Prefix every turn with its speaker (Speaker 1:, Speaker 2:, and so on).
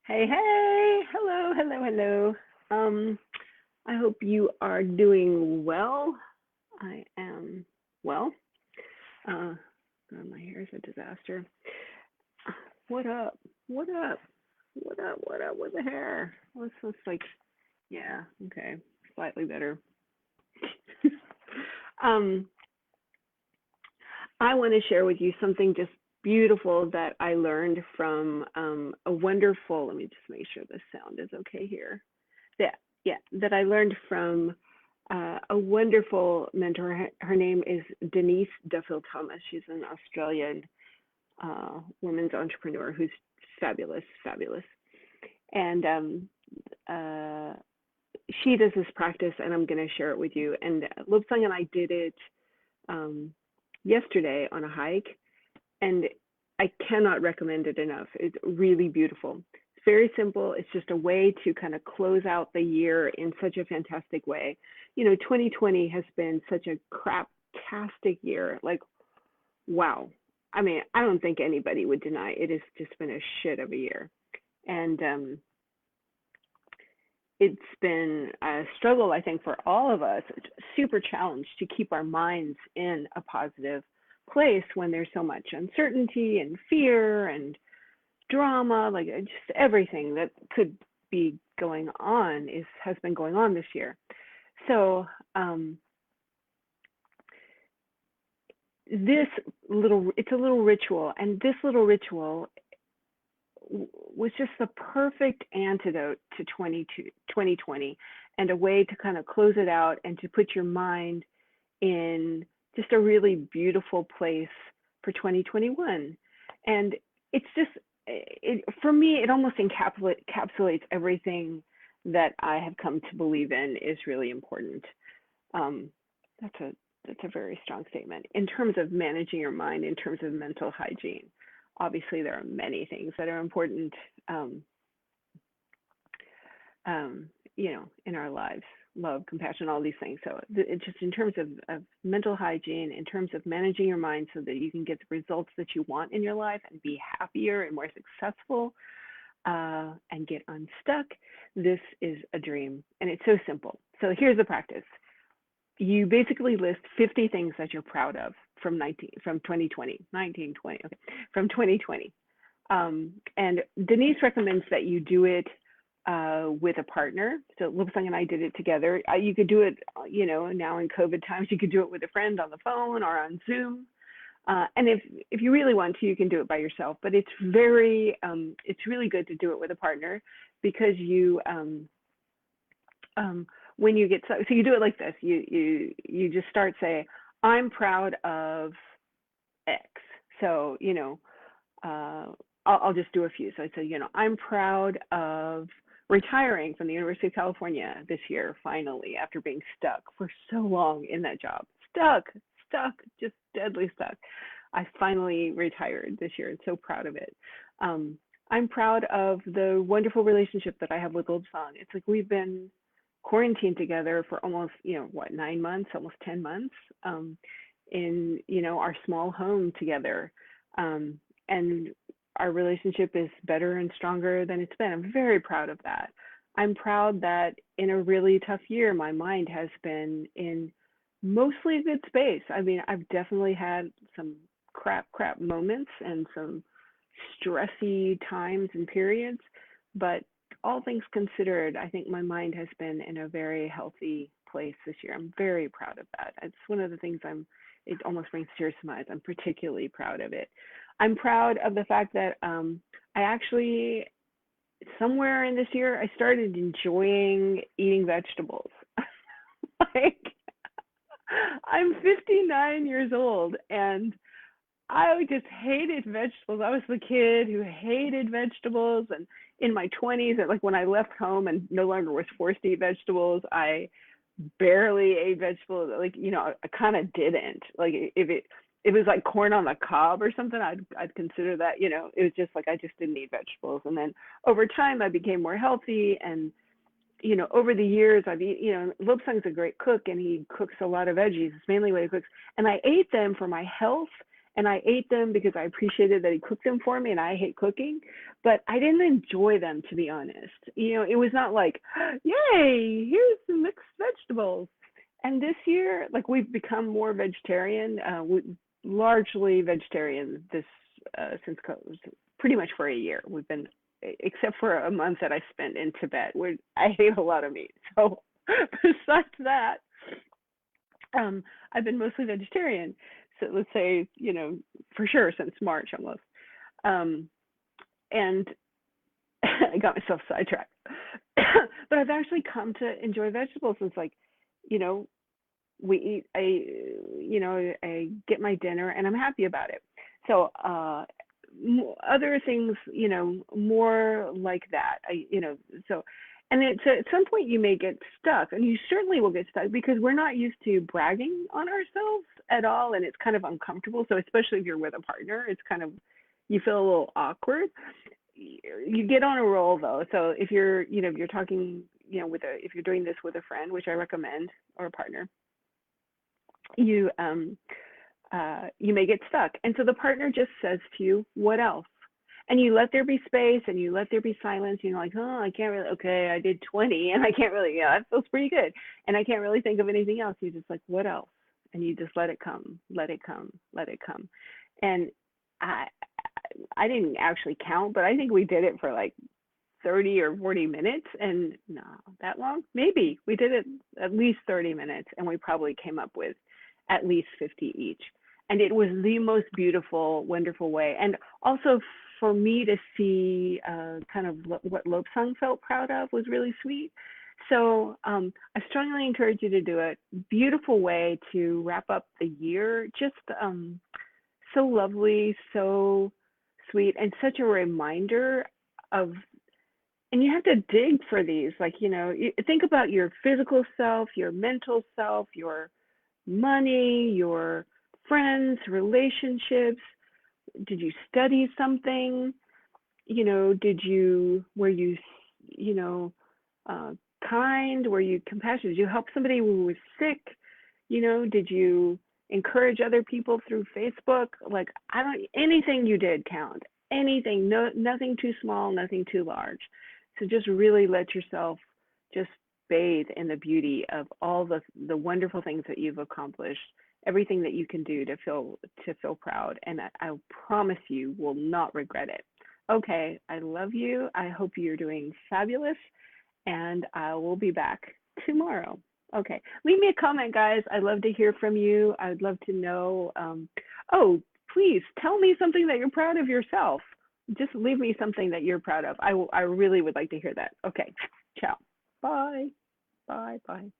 Speaker 1: Hey, hey, hello, hello, hello. Um, I hope you are doing well. I am well. Uh, my hair is a disaster. What up? What up? What up? What up with the hair? Let's like, yeah, okay, slightly better. um, I want to share with you something just beautiful that I learned from a wonderful. Let me just make sure the sound is okay here. That yeah, that I learned from a wonderful mentor. Her name is Denise Duffield Thomas. She's an Australian women's entrepreneur who's fabulous, fabulous. And uh, she does this practice, and I'm going to share it with you. And Lobsang and I did it um, yesterday on a hike, and I cannot recommend it enough. It's really beautiful. It's very simple. It's just a way to kind of close out the year in such a fantastic way. 2020 has been such a craptastic year. Like, wow. I mean, I don't think anybody would deny it has just been a shit of a year. And it's been a struggle, I think, for all of us, super challenged to keep our minds in a positive place when there's so much uncertainty and fear and drama, like just everything that could be going on has been going on this year. So this it's a little ritual, and this little ritual was just the perfect antidote to 2020 and a way to kind of close it out and to put your mind in just a really beautiful place for 2021. And it's just, for me, it almost encapsulates everything that I have come to believe in is really important. Um, that's a that's a very strong statement in terms of managing your mind, in terms of mental hygiene. Obviously, there are many things that are important, um, um, in our lives, love, compassion, all these things. So it's just in terms of mental hygiene, in terms of managing your mind so that you can get the results that you want in your life and be happier and more successful, and get unstuck. This is a dream, and it's so simple. So here's the practice. You basically list 50 things that you're proud of from 2020, 1920, okay, from 2020. And Denise recommends that you do it with a partner. So Lipsang and I did it together. You could do it, now in COVID times, you could do it with a friend on the phone or on Zoom. And if you really want to, you can do it by yourself. But it's really good to do it with a partner because when you get so you do it like this. You just start say, I'm proud of X. So I'll just do a few. So I say, I'm proud of retiring from the University of California this year, finally, after being stuck for so long in that job. Stuck, just deadly stuck. I finally retired this year and so proud of it. I'm proud of the wonderful relationship that I have with Old Song. It's like we've been quarantined together for almost, 9 months, almost 10 months, in, our small home together. And our relationship is better and stronger than it's been. I'm very proud of that. I'm proud that in a really tough year, my mind has been in mostly a good space. I mean, I've definitely had some crap moments and some stressy times and periods, but all things considered, I think my mind has been in a very healthy place this year. I'm very proud of that. It's one of the things it almost brings tears to my eyes. I'm particularly proud of it. I'm proud of the fact that I actually, somewhere in this year, I started enjoying eating vegetables. Like, I'm 59 years old and I just hated vegetables. I was the kid who hated vegetables. And in my 20s, like when I left home and no longer was forced to eat vegetables, I barely ate vegetables. Like, I kind of didn't. Like if it was like corn on the cob or something, I'd consider that, it was just like I just didn't eat vegetables. And then over time I became more healthy, and over the years I've eaten, Lobsang's a great cook and he cooks a lot of veggies. It's mainly what he cooks. And I ate them for my health and I ate them because I appreciated that he cooked them for me, and I hate cooking, but I didn't enjoy them, to be honest. It was not like, yay, here's some mixed vegetables. And this year, like, we've become more vegetarian, largely vegetarian this since pretty much for a year. We've been, except for a month that I spent in Tibet, where I ate a lot of meat. So besides that, I've been mostly vegetarian. So let's say, for sure since March almost. And I got myself sidetracked. But I've actually come to enjoy vegetables. It's like, you know, we eat, I get my dinner and I'm happy about it. So, other things, more like that. So, and it's at some point you may get stuck, and you certainly will get stuck because we're not used to bragging on ourselves at all, and it's kind of uncomfortable. So, especially if you're with a partner, it's kind of, you feel a little awkward. You get on a roll though. So if you're, if you're talking, if you're doing this with a friend, which I recommend, or a partner, you you may get stuck. And so the partner just says to you, what else? And you let there be space and you let there be silence. Like, oh, I can't really, okay, I did 20 and I can't really, that feels pretty good. And I can't really think of anything else. You're just like, what else? And you just let it come, let it come, let it come. And I didn't actually count, but I think we did it for like 30 or 40 minutes. And no, that long? Maybe. We did it at least 30 minutes, and we probably came up with at least 50 each. And it was the most beautiful, wonderful way. And also for me to see kind of what Lobsang felt proud of was really sweet. So I strongly encourage you to do it. Beautiful way to wrap up the year. Just so lovely, so sweet, and such a reminder of, and you have to dig for these, like, think about your physical self, your mental self, your money, your friends, relationships. Did you study something? Were you, kind? Were you compassionate? Did you help somebody who was sick? Did you encourage other people through Facebook? Like, anything you did count. Anything, no, nothing too small, nothing too large. So just really let yourself just bathe in the beauty of all the wonderful things that you've accomplished, everything that you can do to feel proud. And I promise you will not regret it. Okay, I love you. I hope you're doing fabulous, and I will be back tomorrow. Okay, leave me a comment, guys. I'd love to hear from you. I'd love to know. Oh, please tell me something that you're proud of yourself. Just leave me something that you're proud of. I really would like to hear that. Okay, ciao. Bye. Bye. Bye.